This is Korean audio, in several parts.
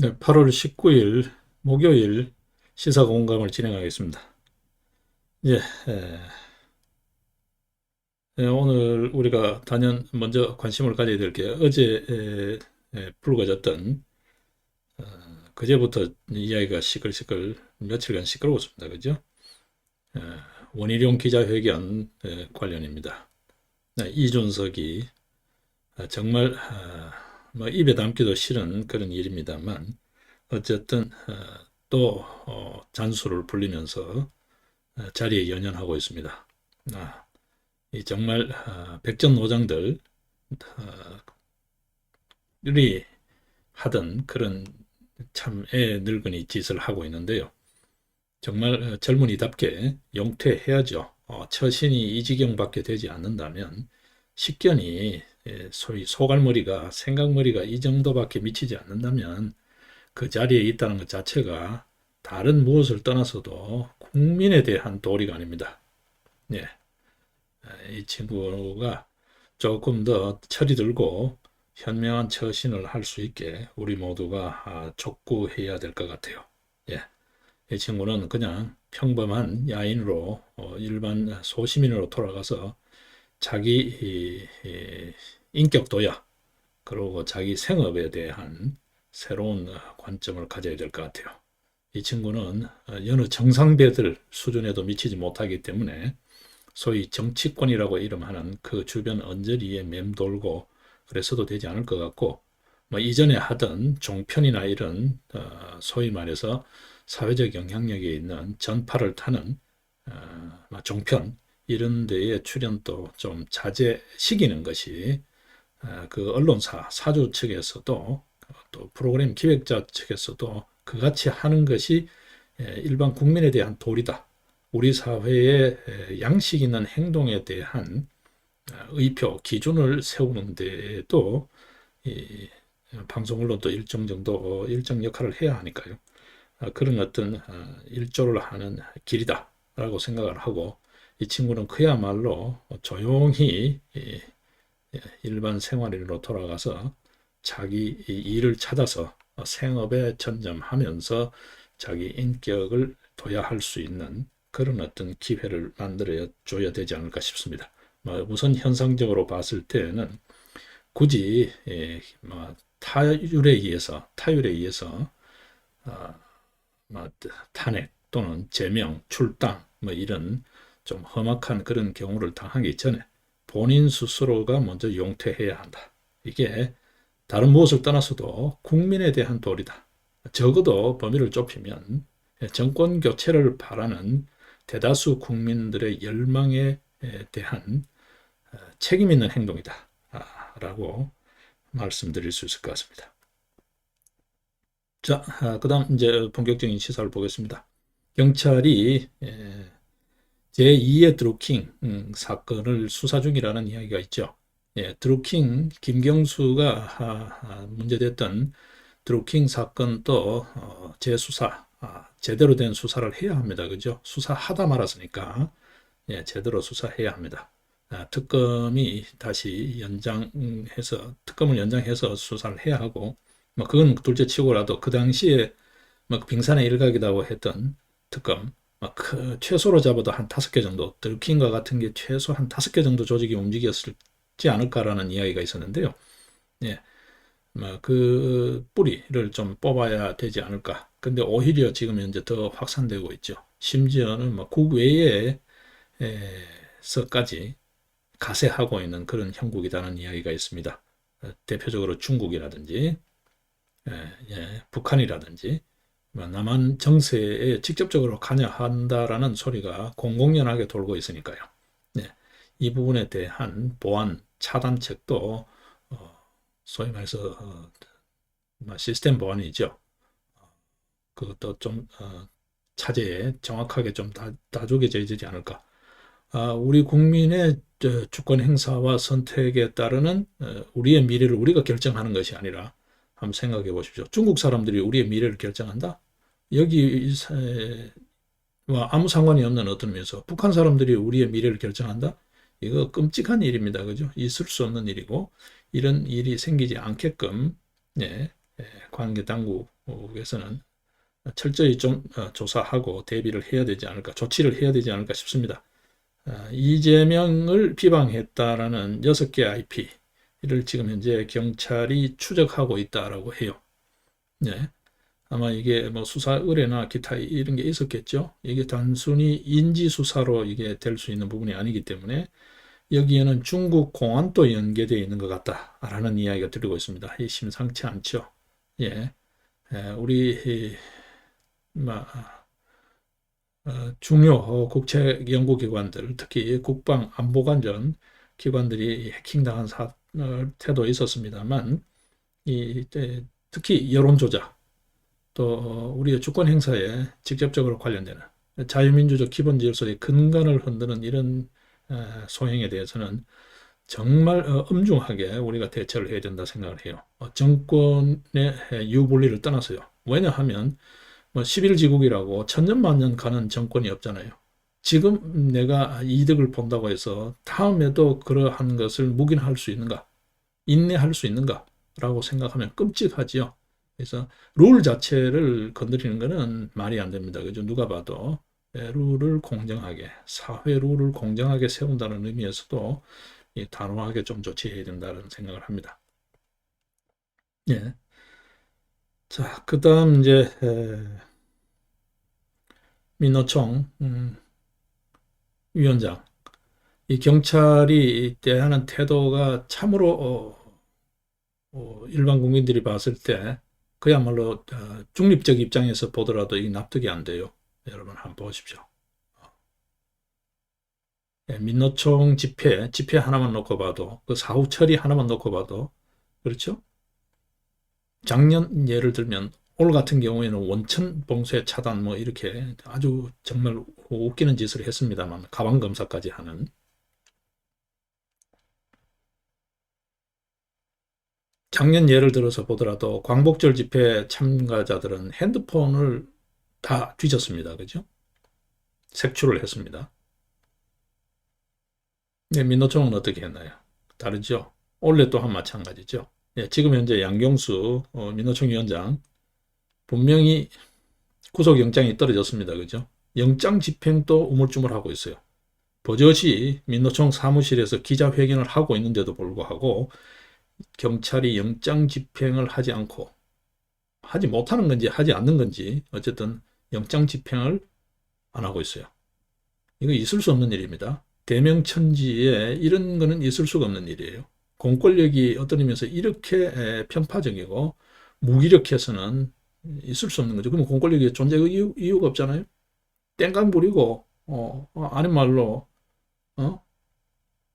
네, 8월 19일 목요일 시사 공감을 진행하겠습니다. 예, 에, 오늘 우리가 단연 먼저 관심을 가져야 될 게 어제 불거졌던 어, 그제부터 이야기가 시끌시끌 며칠간 시끄러웠습니다. 그죠? 에, 원희룡 기자회견 관련입니다. 네, 이준석이 정말 뭐 입에 담기도 싫은 그런 일입니다만 어쨌든 또 잔수를 불리면서 자리에 연연하고 있습니다. 아, 이 정말 백전노장들이 하던 그런 참 애 늙은이 짓을 하고 있는데요. 정말 젊은이답게 용퇴해야죠. 처신이 이 지경밖에 되지 않는다면 식견이 소위 소갈머리가 생각머리가 이 정도밖에 미치지 않는다면 그 자리에 있다는 것 자체가 다른 무엇을 떠나서도 국민에 대한 도리가 아닙니다. 예. 이 친구가 조금 더 철이 들고 현명한 처신을 할 수 있게 우리 모두가 촉구해야 될 것 같아요. 예. 이 친구는 그냥 평범한 야인으로 일반 소시민으로 돌아가서 자기 인격 도야 그리고 자기 생업에 대한 새로운 관점을 가져야 될 것 같아요. 이 친구는 여느 정상배들 수준에도 미치지 못하기 때문에 소위 정치권이라고 이름하는 그 주변 언저리에 맴돌고 그래서도 되지 않을 것 같고, 뭐 이전에 하던 종편이나 이런 소위 말해서 사회적 영향력이 있는 전파를 타는 뭐 종편 이런 데에 출연도 좀 자제시키는 것이 그 언론사 사주 측에서도 또 프로그램 기획자 측에서도 그같이 하는 것이 일반 국민에 대한 도리다. 우리 사회의 양식 있는 행동에 대한 의표, 기준을 세우는 데에도 이 방송 언론도 일정 정도 일정 역할을 해야 하니까요. 그런 어떤 일조를 하는 길이다라고 생각을 하고 이 친구는 그야말로 조용히 일반 생활인으로 돌아가서 자기 일을 찾아서 생업에 전념하면서 자기 인격을 도야할 수 있는 그런 어떤 기회를 만들어 줘야 되지 않을까 싶습니다. 우선 현상적으로 봤을 때는 굳이 타율에 의해서 탄핵 또는 제명, 출당 이런 좀 험악한 그런 경우를 당하기 전에 본인 스스로가 먼저 용퇴해야 한다. 이게 다른 무엇을 떠나서도 국민에 대한 도리다. 적어도 범위를 좁히면 정권 교체를 바라는 대다수 국민들의 열망에 대한 책임 있는 행동이다. 라고 말씀드릴 수 있을 것 같습니다. 자, 그다음 이제 본격적인 시사를 보겠습니다. 경찰이 제2의 드루킹 사건을 수사 중이라는 이야기가 있죠. 드루킹 김경수가 문제됐던 드루킹 사건도 재수사, 제대로 된 수사를 해야 합니다. 그죠? 수사하다 말았으니까 제대로 수사해야 합니다. 특검이 다시 특검을 연장해서 수사를 해야 하고, 그건 둘째 치고라도 그 당시에 빙산의 일각이라고 했던 특검, 최소로 잡아도 한 5개 정도, 들킨과 같은 게 최소 한 5개 정도 조직이 움직였을지 않을까라는 이야기가 있었는데요. 예, 그 뿌리를 좀 뽑아야 되지 않을까. 근데 오히려 지금 현재 더 확산되고 있죠. 심지어는 국외에서까지 가세하고 있는 그런 형국이라는 이야기가 있습니다. 대표적으로 중국이라든지 북한이라든지 남한 정세에 직접적으로 관여한다라는 소리가 공공연하게 돌고 있으니까요. 네, 이 부분에 대한 보안 차단책도 소위 말해서 시스템 보안이죠. 그것도 좀 차제에 정확하게 좀 다져져야 되지 않을까. 우리 국민의 주권 행사와 선택에 따르는 우리의 미래를 우리가 결정하는 것이 아니라 한번 생각해 보십시오. 중국 사람들이 우리의 미래를 결정한다? 여기와 아무 상관이 없는 어떤 면에서 북한 사람들이 우리의 미래를 결정한다? 이거 끔찍한 일입니다. 그죠? 있을 수 없는 일이고 이런 일이 생기지 않게끔 관계 당국에서는 철저히 좀 조사하고 대비를 해야 되지 않을까, 조치를 해야 되지 않을까 싶습니다. 이재명을 비방했다라는 6개 IP를 지금 현재 경찰이 추적하고 있다라고 해요. 네. 아마 이게 뭐 수사 의뢰나 기타 이런 게 있었겠죠. 이게 단순히 인지 수사로 이게 될 수 있는 부분이 아니기 때문에 여기에는 중국 공안도 연계되어 있는 것 같다라는 이야기가 들리고 있습니다. 이 심상치 않죠. 예, 우리 중요 국책 연구기관들, 특히 국방안보관전 기관들이 해킹당한 태도 있었습니다만, 특히 여론조작, 또 우리의 주권 행사에 직접적으로 관련되는 자유민주적 기본 질서의 근간을 흔드는 이런 소행에 대해서는 정말 엄중하게 우리가 대처를 해야 된다 생각을 해요. 정권의 유불리를 떠나서요. 왜냐하면 뭐 11지국이라고 천년만년 가는 정권이 없잖아요. 지금 내가 이득을 본다고 해서 다음에도 그러한 것을 묵인할 수 있는가, 인내할 수 있는가 라고 생각하면 끔찍하지요. 그래서 룰 자체를 건드리는 것은 말이 안 됩니다. 그죠? 누가 봐도 룰을 공정하게, 사회 룰을 공정하게 세운다는 의미에서도 단호하게 좀 조치해야 된다는 생각을 합니다. 예. 자, 그 다음 이제 민노총 위원장, 이 경찰이 대하는 태도가 참으로 일반 국민들이 봤을 때 그야말로 중립적 입장에서 보더라도 이 납득이 안 돼요. 여러분 한번 보십시오. 민노총 집회 하나만 놓고 봐도, 그 사후 처리 하나만 놓고 봐도, 그렇죠? 작년 예를 들면 올 같은 경우에는 원천 봉쇄 차단 뭐 이렇게 아주 정말 웃기는 짓을 했습니다만, 가방 검사까지 하는. 작년 예를 들어서 보더라도 광복절 집회 참가자들은 핸드폰을 다 뒤졌습니다. 그죠? 색출을 했습니다. 네, 민노총은 어떻게 했나요? 다르죠? 올해 또한 마찬가지죠. 네, 지금 현재 양경수 민노총 위원장 분명히 구속영장이 떨어졌습니다. 그죠? 영장 집행도 우물쭈물하고 있어요. 버젓이 민노총 사무실에서 기자회견을 하고 있는데도 불구하고 경찰이 영장 집행을 하지 않고, 하지 못하는 건지 하지 않는 건지 어쨌든 영장 집행을 안 하고 있어요. 이거 있을 수 없는 일입니다. 대명천지에 이런 거는 있을 수가 없는 일이에요. 공권력이 어떤 의미에서 이렇게 편파적이고 무기력해서는 있을 수 없는 거죠. 그러면 공권력이 존재의 이유가 없잖아요. 땡깡 부리고 아닌 말로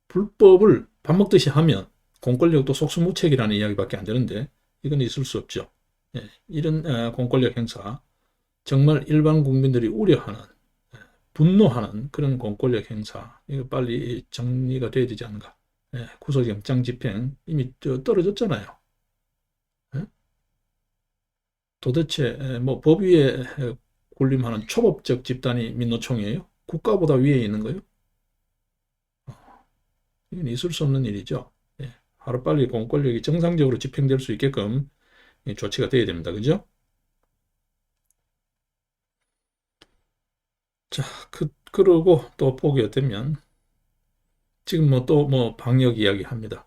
불법을 밥 먹듯이 하면 공권력도 속수무책이라는 이야기밖에 안 되는데 이건 있을 수 없죠. 예, 이런 공권력 행사, 정말 일반 국민들이 우려하는, 분노하는 그런 공권력 행사, 이거 빨리 정리가 돼야 되지 않은가. 예, 구속영장 집행 이미 떨어졌잖아요. 예? 도대체 뭐 법 위에 군림하는 초법적 집단이 민노총이에요? 국가보다 위에 있는 거예요? 이건 있을 수 없는 일이죠. 예, 하루빨리 공권력이 정상적으로 집행될 수 있게끔 조치가 돼야 됩니다. 그죠? 자, 그러고 또 보게 되면 지금 뭐 또 뭐 방역 이야기 합니다.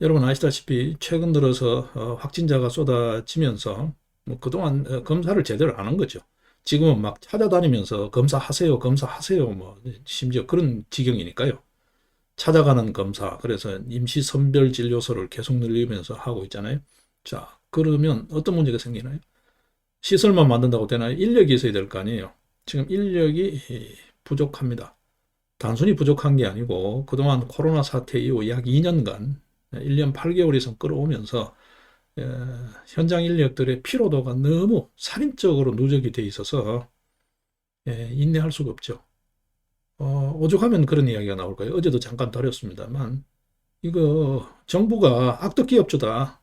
여러분 아시다시피 최근 들어서 확진자가 쏟아지면서 뭐 그동안 검사를 제대로 안 한 거죠. 지금은 막 찾아다니면서 검사하세요, 검사하세요, 뭐 심지어 그런 지경이니까요. 찾아가는 검사, 그래서 임시 선별 진료소를 계속 늘리면서 하고 있잖아요. 자, 그러면 어떤 문제가 생기나요? 시설만 만든다고 되나요? 인력이 있어야 될 거 아니에요. 지금 인력이 부족합니다. 단순히 부족한 게 아니고 그동안 코로나 사태 이후 약 2년간 1년 8개월 이상 끌어오면서 현장 인력들의 피로도가 너무 살인적으로 누적이 돼 있어서 인내할 수가 없죠. 오죽하면 그런 이야기가 나올 거예요. 어제도 잠깐 다뤘습니다만 이거 정부가 악덕기업주다.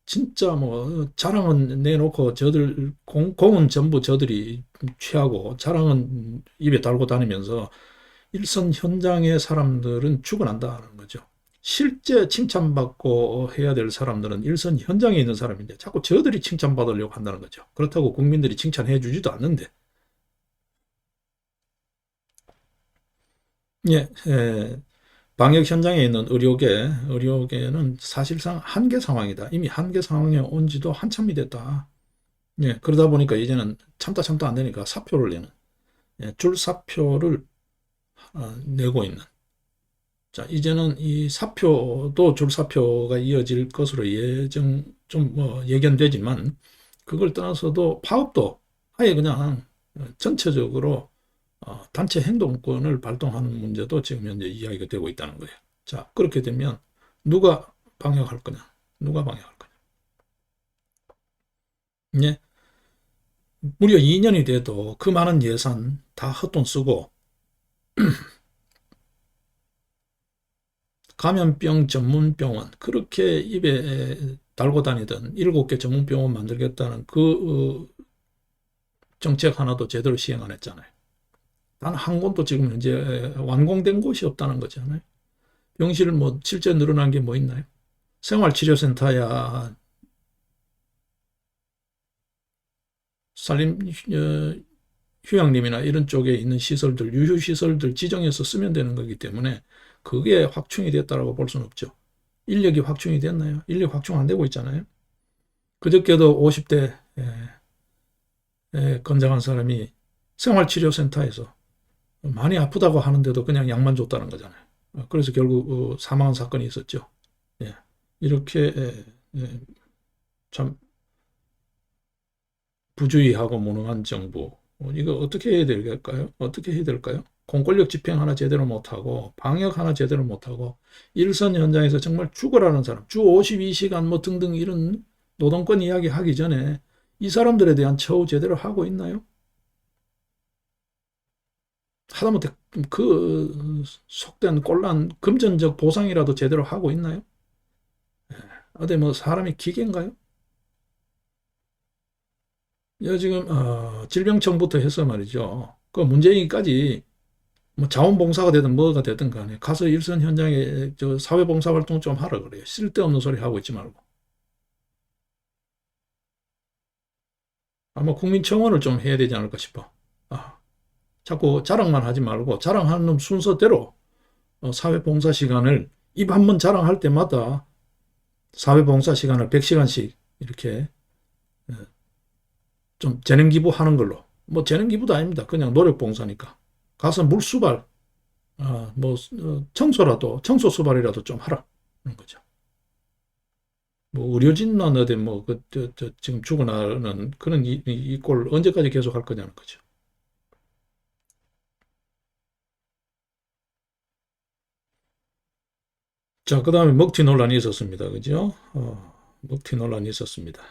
진짜 뭐 자랑은 내놓고 저들 공은 전부 저들이 취하고 자랑은 입에 달고 다니면서 일선 현장의 사람들은 죽어난다는 거죠. 실제 칭찬받고 해야 될 사람들은 일선 현장에 있는 사람인데 자꾸 저들이 칭찬받으려고 한다는 거죠. 그렇다고 국민들이 칭찬해 주지도 않는데. 예, 방역 현장에 있는 의료계는 사실상 한계 상황이다. 이미 한계 상황에 온 지도 한참이 됐다. 예, 그러다 보니까 이제는 참다 안 되니까 사표를 내는, 예, 줄사표를 내고 있는. 자, 이제는 이 사표도 줄사표가 이어질 것으로 예견되지만, 그걸 떠나서도 파업도 아예 그냥 전체적으로 단체 행동권을 발동하는 문제도 지금 현재 이야기가 되고 있다는 거예요. 자, 그렇게 되면 누가 방역할 거냐? 누가 방역할 거냐? 예, 무려 2년이 돼도 그 많은 예산 다 헛돈 쓰고 감염병 전문 병원 그렇게 입에 달고 다니던 7개 전문 병원 만들겠다는 그 정책 하나도 제대로 시행 안 했잖아요. 단 한 곳도 지금 현재 완공된 곳이 없다는 거잖아요. 병실 뭐 실제 늘어난 게 뭐 있나요? 생활치료센터야 산림 휴양림이나 이런 쪽에 있는 시설들, 유휴시설들 지정해서 쓰면 되는 거기 때문에 그게 확충이 됐다라고 볼 수는 없죠. 인력이 확충이 됐나요? 인력 확충 안 되고 있잖아요. 그저께도 50대 건장한 사람이 생활치료센터에서 많이 아프다고 하는데도 그냥 약만 줬다는 거잖아요. 그래서 결국 사망한 사건이 있었죠. 예. 이렇게 참 부주의하고 무능한 정부. 이거 어떻게 해야 될까요? 어떻게 해야 될까요? 공권력 집행 하나 제대로 못하고 방역 하나 제대로 못하고 일선 현장에서 정말 죽어라는 사람, 주 52시간 뭐 등등 이런 노동권 이야기 하기 전에 이 사람들에 대한 처우 제대로 하고 있나요? 하다못해 그 속된 꼴난 금전적 보상이라도 제대로 하고 있나요? 어디 뭐 사람이 기계인가요? 지금 질병청부터 해서 말이죠. 그 문재인까지 뭐 자원봉사가 되든 뭐가 되든 간에 가서 일선 현장에 저 사회봉사 활동 좀 하라 그래요. 쓸데없는 소리 하고 있지 말고. 아마 국민청원을 좀 해야 되지 않을까 싶어. 자꾸 자랑만 하지 말고 자랑하는 순서대로 사회봉사 시간을 입 한 번 자랑할 때마다 사회봉사 시간을 100시간씩 이렇게 좀 재능 기부하는 걸로. 뭐 재능 기부도 아닙니다. 그냥 노력 봉사니까. 가서 물수발, 뭐 청소 수발이라도 좀 하라. 그런 거죠. 뭐 의료진만 어디 지금 죽어나는 그런 이 꼴 언제까지 계속 할 거냐는 거죠. 자, 그 다음에 먹튀 논란이 있었습니다. 그죠? 먹튀 논란이 있었습니다.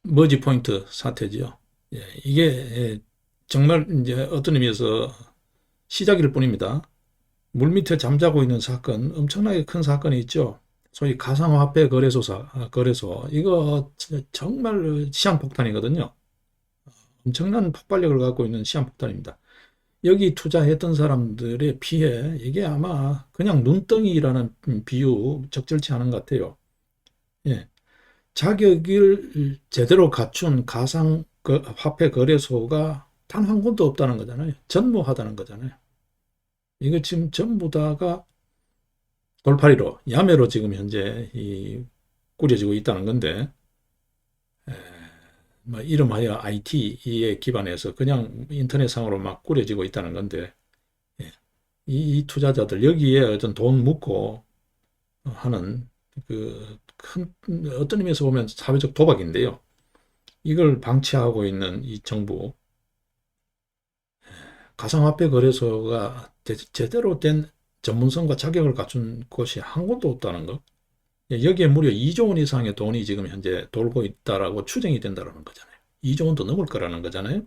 머지 포인트 사태지요. 예, 이게 정말 이제 어떤 의미에서 시작일 뿐입니다. 물밑에 잠자고 있는 사건, 엄청나게 큰 사건이 있죠. 소위 가상화폐 거래소. 이거 정말 시한폭탄이거든요. 엄청난 폭발력을 갖고 있는 시한폭탄입니다. 여기 투자했던 사람들의 피해, 이게 아마 그냥 눈덩이라는 비유 적절치 않은 것 같아요. 예. 자격을 제대로 갖춘 가상 화폐 거래소가 단 한 군도 없다는 거잖아요. 전무하다는 거잖아요. 이거 지금 전부 다가 돌팔이로, 야매로 지금 현재 꾸려지고 있다는 건데, 뭐 이름하여 IT에 기반해서 그냥 인터넷상으로 막 꾸려지고 있다는 건데, 예, 이 투자자들 여기에 어떤 돈 묻고 하는 그 큰 어떤 의미에서 보면 사회적 도박인데요. 이걸 방치하고 있는 이 정부, 가상화폐 거래소가 제대로 된 전문성과 자격을 갖춘 곳이 한 곳도 없다는 거. 예, 여기에 무려 2조 원 이상의 돈이 지금 현재 돌고 있다라고 추정이 된다는 거잖아요. 2조 원도 넘을 거라는 거잖아요.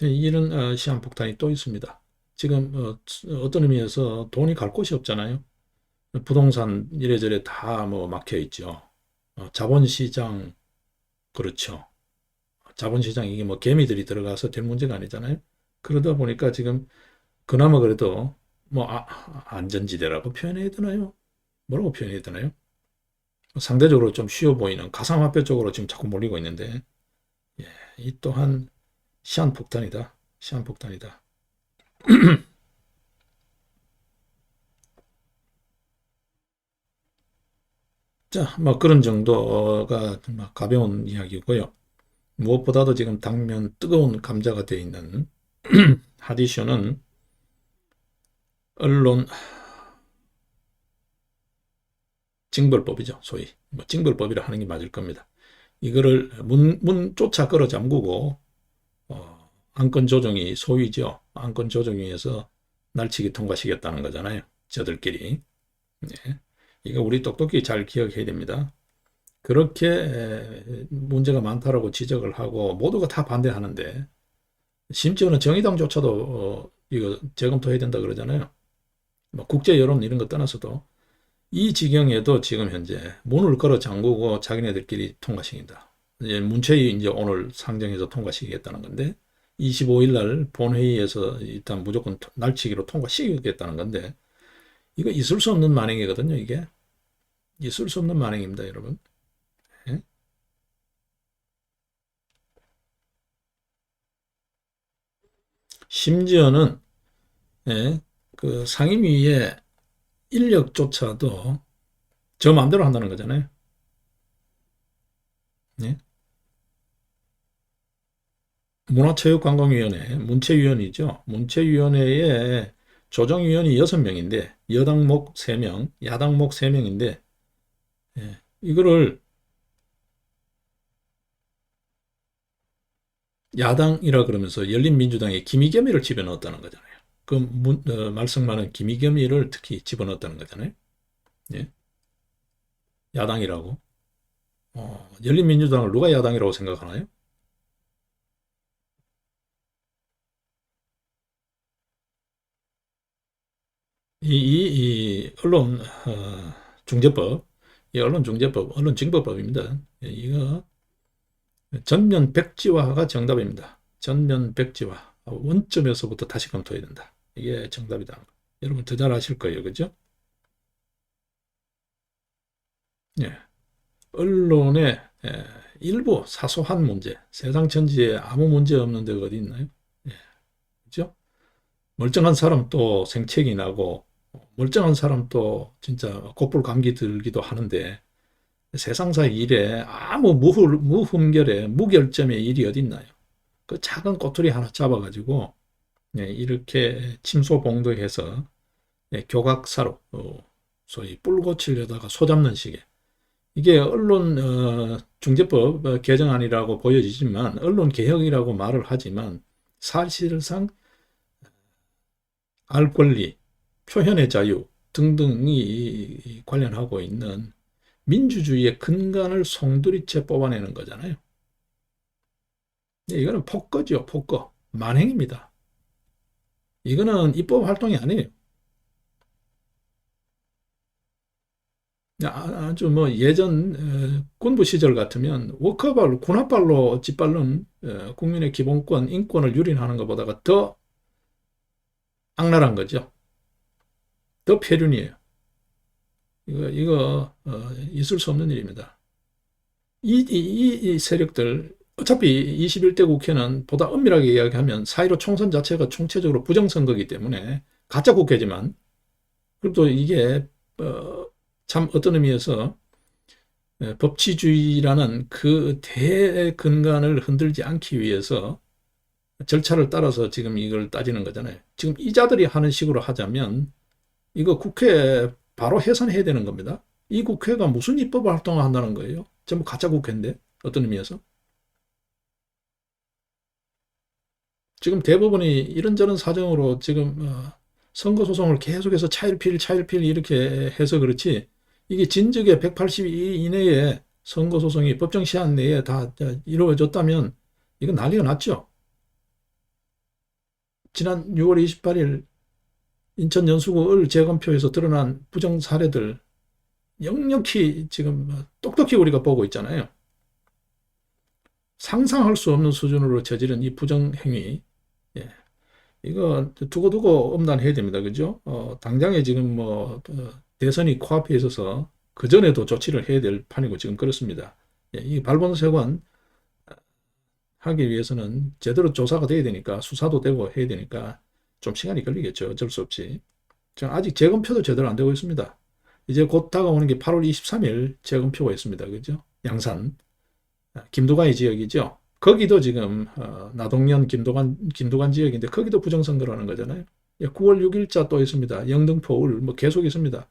이런 시한폭탄이 또 있습니다. 지금 어떤 의미에서 돈이 갈 곳이 없잖아요. 부동산 이래저래 다 뭐 막혀 있죠. 자본시장 그렇죠. 자본시장 이게 뭐 개미들이 들어가서 될 문제가 아니잖아요. 그러다 보니까 지금 그나마 그래도 뭐 안전지대라고 표현해야 되나요? 뭐라고 표현해야 되나요? 상대적으로 좀 쉬워 보이는 가상화폐 쪽으로 지금 자꾸 몰리고 있는데, 예, 이 또한 시한폭탄이다. 시한폭탄이다. 자, 뭐 그런 정도가 가벼운 이야기고요. 무엇보다도 지금 당면 뜨거운 감자가 되어 있는 핫이슈는 언론 징벌법이죠. 소위 뭐 징벌법이라 하는 게 맞을 겁니다. 이거를 문조차 끌어 잠그고 안건 조정이 소위죠. 안건 조정위에서 날치기 통과시켰다는 거잖아요. 저들끼리. 네. 이거 우리 똑똑히 잘 기억해야 됩니다. 그렇게 문제가 많다라고 지적을 하고 모두가 다 반대하는데, 심지어는 정의당조차도 이거 재검토해야 된다 그러잖아요. 뭐 국제 여론 이런 거 떠나서도 이 지경에도 지금 현재 문을 걸어 잠그고 자기네들끼리 통과시킨다. 이제 문체위 이제 오늘 상정해서 통과시키겠다는 건데, 25일 날 본회의에서 일단 무조건 날치기로 통과시키겠다는 건데, 이거 있을 수 없는 만행이거든요. 이게 있을 수 없는 만행입니다, 여러분. 예? 심지어는 예, 그 상임위의 인력조차도 저 마음대로 한다는 거잖아요. 예? 문화체육관광위원회, 문체위원이죠. 문체위원회에 조정위원이 6명인데 여당목 3명, 야당목 3명인데 예, 이거를 야당이라 그러면서 열린민주당에 김의겸이를 집어넣었다는 거잖아요. 그 말썽 많은 김의겸이를 특히 집어넣었다는 거잖아요. 예? 야당이라고. 열린민주당을 누가 야당이라고 생각하나요? 이 언론 중재법, 이 언론중재법, 언론징벌법입니다. 예, 이거 전면 백지화가 정답입니다. 전면 백지화. 원점에서부터 다시 검토해야 된다. 이게 정답이다. 여러분 더 잘 아실 거예요. 그죠? 예. 언론의 일부 사소한 문제, 세상 천지에 아무 문제 없는 데가 어디 있나요? 예. 그죠? 멀쩡한 사람 또 생채기 나고, 멀쩡한 사람 또 진짜 곧불 감기 들기도 하는데, 세상사 일에 아무 무흠결에 무결점의 일이 어디 있나요? 그 작은 꼬투리 하나 잡아가지고 이렇게 침소봉도해서 교각사로 소위 뿔 고치려다가 소 잡는 식의, 이게 언론 중재법 개정안이라고 보여지지만 언론 개혁이라고 말을 하지만 사실상 알 권리, 표현의 자유 등등이 관련하고 있는 민주주의의 근간을 송두리째 뽑아내는 거잖아요. 이거는 폭거죠, 폭거. 만행입니다. 이거는 입법 활동이 아니에요. 아주 뭐 예전 군부 시절 같으면 워커발로, 군합발로 짓밟는 국민의 기본권, 인권을 유린하는 것보다가 더 악랄한 거죠. 더 폐륜이에요. 이거 있을 수 없는 일입니다. 이 세력들, 어차피 21대 국회는 보다 엄밀하게 이야기하면 4.15 총선 자체가 총체적으로 부정선거이기 때문에 가짜 국회지만, 그래도 이게 참 어떤 의미에서 법치주의라는 그 대근간을 흔들지 않기 위해서 절차를 따라서 지금 이걸 따지는 거잖아요. 지금 이자들이 하는 식으로 하자면 이거 국회 바로 해산해야 되는 겁니다. 이 국회가 무슨 입법 활동을 한다는 거예요? 전부 가짜 국회인데, 어떤 의미에서. 지금 대부분이 이런저런 사정으로 지금 선거소송을 계속해서 차일피일 이렇게 해서 그렇지, 이게 진즉에 180일 이내에 선거소송이 법정 시한 내에 다 이루어졌다면 이건 난리가 났죠. 지난 6월 28일 인천 연수구 재검표에서 드러난 부정 사례들 역력히 지금 똑똑히 우리가 보고 있잖아요. 상상할 수 없는 수준으로 저지른 이 부정행위, 예, 이거 두고두고 엄단해야 됩니다. 그죠? 당장에 지금 뭐 대선이 코앞에 있어서 그 전에도 조치를 해야 될 판이고 지금 그렇습니다. 예, 이 발본색원 하기 위해서는 제대로 조사가 돼야 되니까, 수사도 되고 해야 되니까 좀 시간이 걸리겠죠. 어쩔 수 없이. 아직 재검표도 제대로 안 되고 있습니다. 이제 곧 다가오는 게 8월 23일 재검표가 있습니다. 그죠? 양산 김두관의 지역이죠. 거기도 지금 나동면 김두관 지역인데 거기도 부정선거라는 거잖아요. 9월 6일자 또 있습니다. 영등포 뭐 계속 있습니다.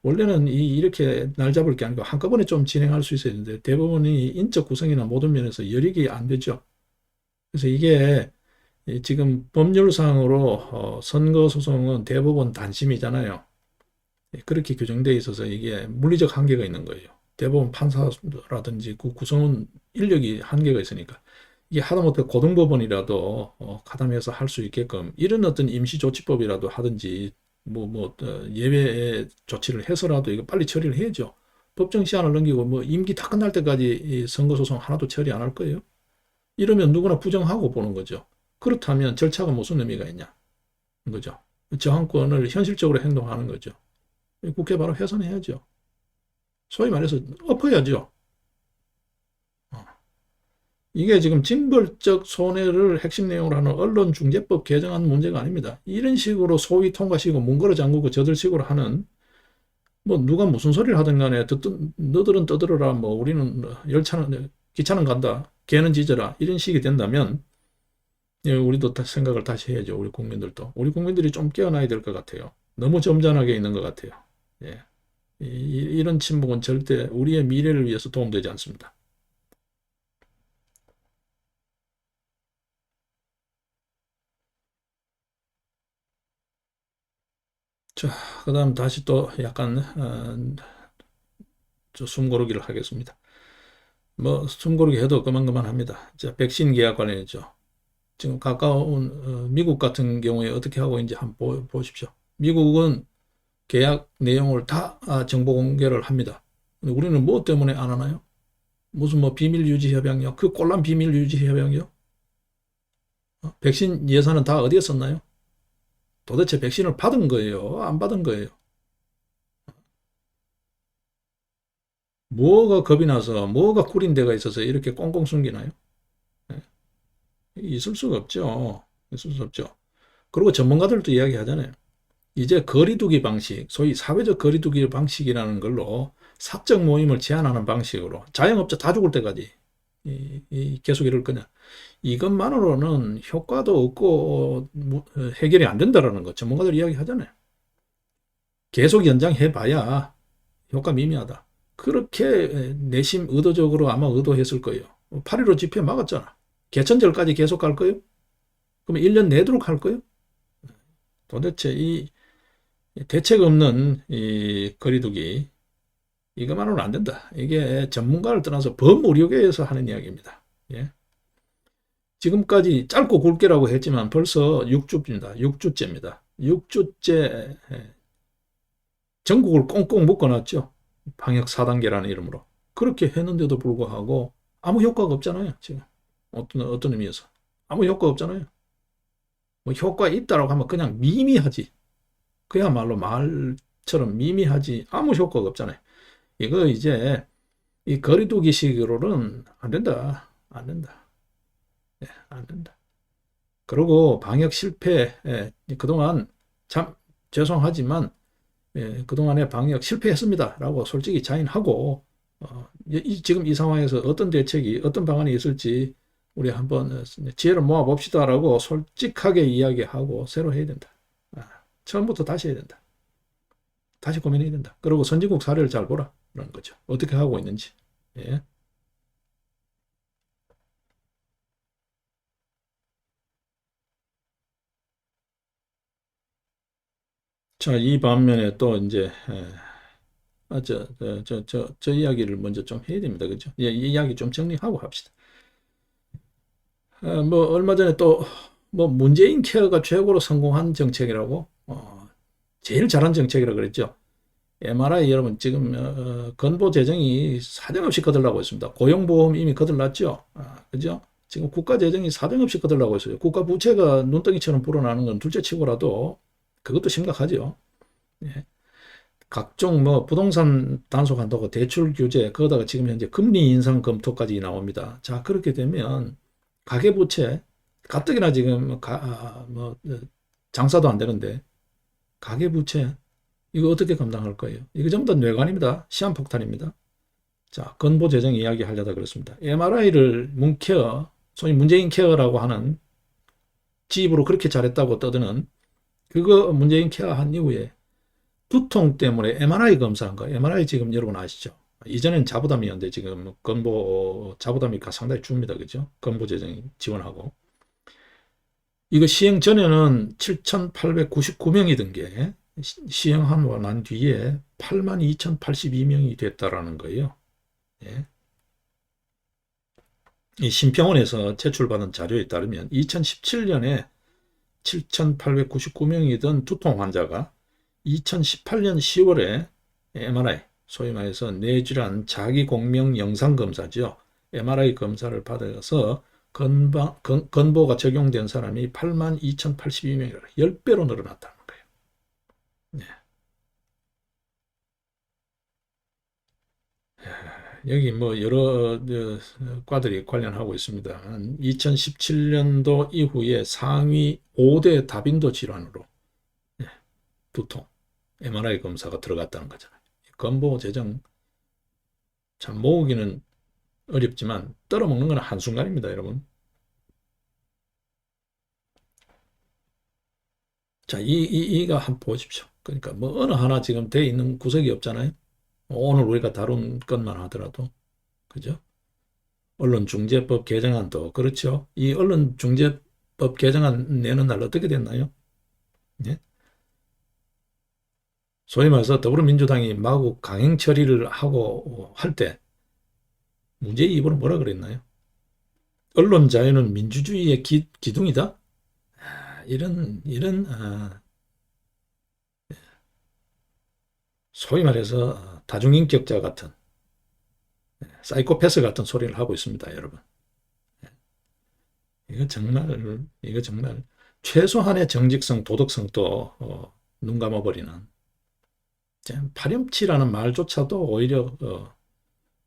원래는 이렇게 날 잡을 게 아니고 한꺼번에 좀 진행할 수 있어야 되는데 대부분이 인적 구성이나 모든 면에서 열익이 안 되죠. 그래서 이게 지금 법률상으로 선거소송은 대법원 단심이잖아요. 그렇게 규정되어 있어서 이게 물리적 한계가 있는 거예요. 대법원 판사라든지 그 구성원 인력이 한계가 있으니까 이게 하다못해 고등법원이라도 가담해서 할 수 있게끔 이런 어떤 임시조치법이라도 하든지 예외 조치를 해서라도 이거 빨리 처리를 해야죠. 법정 시한을 넘기고 뭐 임기 다 끝날 때까지 선거소송 하나도 처리 안 할 거예요. 이러면 누구나 부정하고 보는 거죠. 그렇다면 절차가 무슨 의미가 있냐? 거죠. 저항권을 현실적으로 행동하는 거죠. 국회 바로 해산해야죠. 소위 말해서 엎어야죠. 이게 지금 징벌적 손해를 핵심 내용으로 하는 언론중재법 개정안 문제가 아닙니다. 이런 식으로 소위 통과시키고 문 걸어 잠그고 저들 식으로 하는 뭐 누가 무슨 소리를 하든 간에 너들은 떠들어라 뭐 우리는 열차는 기차는 간다 개는 짖어라 이런 식이 된다면 우리도 생각을 다시 해야죠. 우리 국민들이 좀 깨어나야 될 것 같아요. 너무 점잖하게 있는 것 같아요. 예. 이런 침묵은 절대 우리의 미래를 위해서 도움되지 않습니다. 자, 그 다음 다시 또 약간 숨고르기를 하겠습니다. 뭐 숨고르기 해도 그만합니다. 자, 백신 계약 관련이죠. 지금 가까운 미국 같은 경우에 어떻게 하고 있는지 한번 보십시오. 미국은 계약 내용을 다 정보 공개를 합니다. 근데 우리는 뭐 때문에 안 하나요? 무슨 뭐 비밀 유지 협약이요? 그 꼴란 비밀 유지 협약이요? 백신 예산은 다 어디에 썼나요? 도대체 백신을 받은 거예요? 안 받은 거예요? 뭐가 겁이 나서 뭐가 구린 데가 있어서 이렇게 꽁꽁 숨기나요? 예. 있을 수가 없죠. 있을 수 없죠. 그리고 전문가들도 이야기하잖아요. 이제 거리두기 방식, 소위 사회적 거리두기 방식이라는 걸로 사적 모임을 제한하는 방식으로 자영업자 다 죽을 때까지 계속 이럴 거냐. 이것만으로는 효과도 없고 해결이 안 된다라는 거 전문가들 이야기하잖아요. 계속 연장해봐야 효과 미미하다. 그렇게 내심 의도적으로 아마 의도했을 거예요. 8.15 집회 막았잖아. 개천절까지 계속 갈 거예요? 그러면 1년 내도록 할 거예요? 도대체 이 대책 없는 이 거리두기 이것만으로는 안 된다. 이게 전문가를 떠나서 법무력에서 하는 이야기입니다. 예. 지금까지 짧고 굵게라고 했지만 벌써 6주입니다. 6주째입니다. 6주째 전국을 꽁꽁 묶어놨죠. 방역 4단계라는 이름으로. 그렇게 했는데도 불구하고 아무 효과가 없잖아요. 지금 어떤 의미에서. 아무 효과 없잖아요. 뭐 효과 있다라고 하면 그냥 미미하지. 그야말로 말처럼 미미하지 아무 효과가 없잖아요. 이거 이제 이 거리두기식으로는 안 된다. 안 된다. 예, 안 된다. 그리고 방역 실패, 그동안 참 죄송하지만 그동안에 방역 실패했습니다. 라고 솔직히 자인하고 지금 이 상황에서 어떤 대책이 어떤 방안이 있을지 우리 한번 지혜를 모아 봅시다 라고 솔직하게 이야기하고 새로 해야 된다. 처음부터 다시 해야 된다. 다시 고민해야 된다. 그리고 선진국 사례를 잘 보라 라는 거죠. 어떻게 하고 있는지. 예. 자, 이 반면에 또 이제 저 이야기를 먼저 좀 해야 됩니다. 그죠? 예, 이 이야기 좀 정리하고 합시다. 뭐 얼마 전에 또 뭐 문재인 케어가 최고로 성공한 정책이라고 제일 잘한 정책이라고 그랬죠. MRI 여러분 지금 건보 재정이 사정없이 거들나고 있습니다. 고용보험 이미 거들났죠. 그죠? 지금 국가 재정이 사정없이 거들나고 있어요. 국가 부채가 눈덩이처럼 불어나는 건 둘째치고라도 그것도 심각하죠. 예. 각종 뭐 부동산 단속 한도가 대출 규제 거기다가 지금 현재 금리 인상 검토까지 나옵니다. 자 그렇게 되면 가계부채 가뜩이나 지금 장사도 안 되는데 가계부채 이거 어떻게 감당할 거예요? 이거 전부 다 뇌관입니다. 시한폭탄입니다. 자 건보 재정 이야기 하려다 그렇습니다. MRI를 문케어 소위 문재인 케어라고 하는 지입으로 그렇게 잘했다고 떠드는 그거 문재인 케어 한 이후에 두통 때문에 MRI 검사한 거. MRI 지금 여러분 아시죠? 이전엔 자부담이었는데 지금 건보 자부담이 상당히 줍니다. 그죠? 건보 재정이 지원하고. 이거 시행 전에는 7,899명이던 게 시행하고 난 뒤에 82,082명이 됐다라는 거예요. 예. 이 심평원에서 제출받은 자료에 따르면 2017년에 7,899명이던 두통 환자가 2018년 10월에 MRI, 소위 말해서 뇌질환 자기공명 영상검사죠. MRI 검사를 받아서 건보가 적용된 사람이 82,082명이라 10배로 늘어났다는 거예요. 네. 여기 뭐 여러 과들이 관련하고 있습니다. 2017년도 이후에 상위 5대 다빈도 질환으로 두통, MRI 검사가 들어갔다는 거잖아요. 건보 재정 참 모으기는 어렵지만 떨어먹는 건 한순간입니다, 여러분. 자, 이가 한번 보십시오. 그러니까 뭐 어느 하나 지금 돼 있는 구석이 없잖아요. 오늘 우리가 다룬 것만 하더라도 그죠? 언론중재법 개정안도 그렇죠. 이 언론중재법 개정안 내는 날 어떻게 됐나요? 네? 소위 말해서 더불어민주당이 마구 강행 처리를 하고 할 때 문재인 입으로 뭐라 그랬나요? 언론 자유는 민주주의의 기둥이다. 이런 소위 말해서 다중인격자 같은 사이코패스 같은 소리를 하고 있습니다, 여러분. 이거 정말 최소한의 정직성, 도덕성도 눈 감아버리는 파렴치라는 말조차도 오히려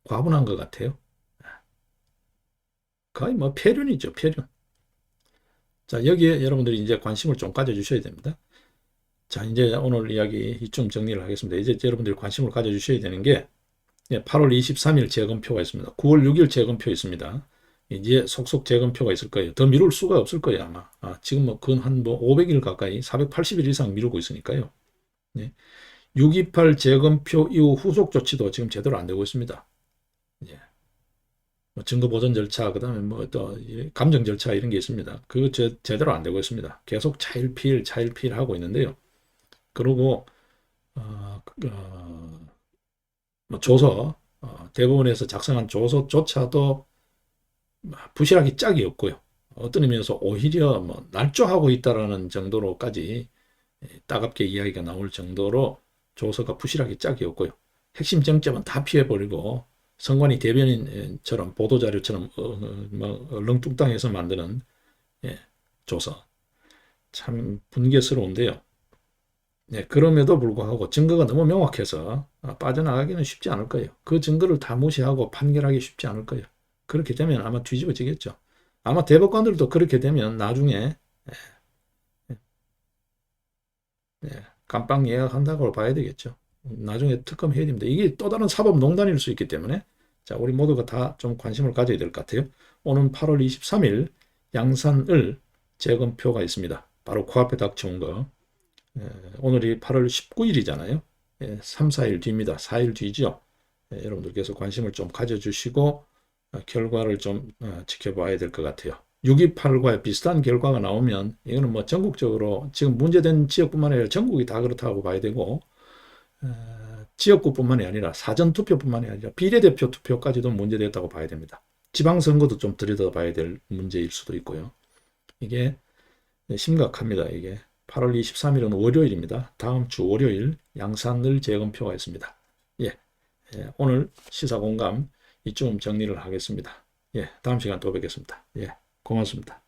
과분한 것 같아요. 거의 뭐 폐륜이죠, 폐륜. 자, 여기에 여러분들이 이제 관심을 좀 가져주셔야 됩니다. 자, 이제 오늘 이야기 이쯤 정리를 하겠습니다. 이제 여러분들이 관심을 가져주셔야 되는 게 8월 23일 재검표가 있습니다. 9월 6일 재검표 있습니다. 이제 속속 재검표가 있을 거예요. 더 미룰 수가 없을 거예요, 아마. 지금 뭐 근 한 500일 가까이 480일 이상 미루고 있으니까요. 6.28 재검표 이후 후속 조치도 지금 제대로 안 되고 있습니다. 뭐 증거 보전 절차, 그 다음에 뭐 또 감정 절차 이런 게 있습니다. 그거 제대로 안 되고 있습니다. 계속 차일피일 하고 있는데요. 그리고 뭐 조서 대법원에서 작성한 조서조차도 부실하기 짝이 없고요. 어떤 의미에서 오히려 뭐 날조하고 있다라는 정도로까지 따갑게 이야기가 나올 정도로 조서가 부실하기 짝이 없고요. 핵심 쟁점은 다 피해버리고 선관위 대변인처럼 보도자료처럼 뭐 얼렁뚱땅해서 만드는 조서. 참 분개스러운데요. 그럼에도 불구하고 증거가 너무 명확해서 빠져나가기는 쉽지 않을 거예요. 그 증거를 다 무시하고 판결하기 쉽지 않을 거예요. 그렇게 되면 아마 뒤집어지겠죠. 아마 대법관들도 그렇게 되면 나중에 감방 예약한다고 봐야 되겠죠. 나중에 특검 해야 됩니다. 이게 또 다른 사법농단일 수 있기 때문에 자, 우리 모두가 다 좀 관심을 가져야 될 것 같아요. 오늘 8월 23일 양산을 재검표가 있습니다. 바로 코앞에 닥쳐온 거. 오늘이 8월 19일이잖아요. 3, 4일 뒤입니다. 4일 뒤죠. 여러분들께서 관심을 좀 가져주시고 결과를 좀 지켜봐야 될 것 같아요. 6.28과 비슷한 결과가 나오면 이거는 뭐 전국적으로 지금 문제된 지역뿐만 아니라 전국이 다 그렇다고 봐야 되고 지역구뿐만이 아니라 사전투표뿐만이 아니라 비례대표 투표까지도 문제됐다고 봐야 됩니다. 지방선거도 좀 들여다봐야 될 문제일 수도 있고요. 이게 심각합니다. 이게 8월 23일은 월요일입니다. 다음 주 월요일 양산늘 재검표가 있습니다. 예, 오늘 시사공감 이쯤 정리를 하겠습니다. 예, 다음 시간 또 뵙겠습니다. 예, 고맙습니다.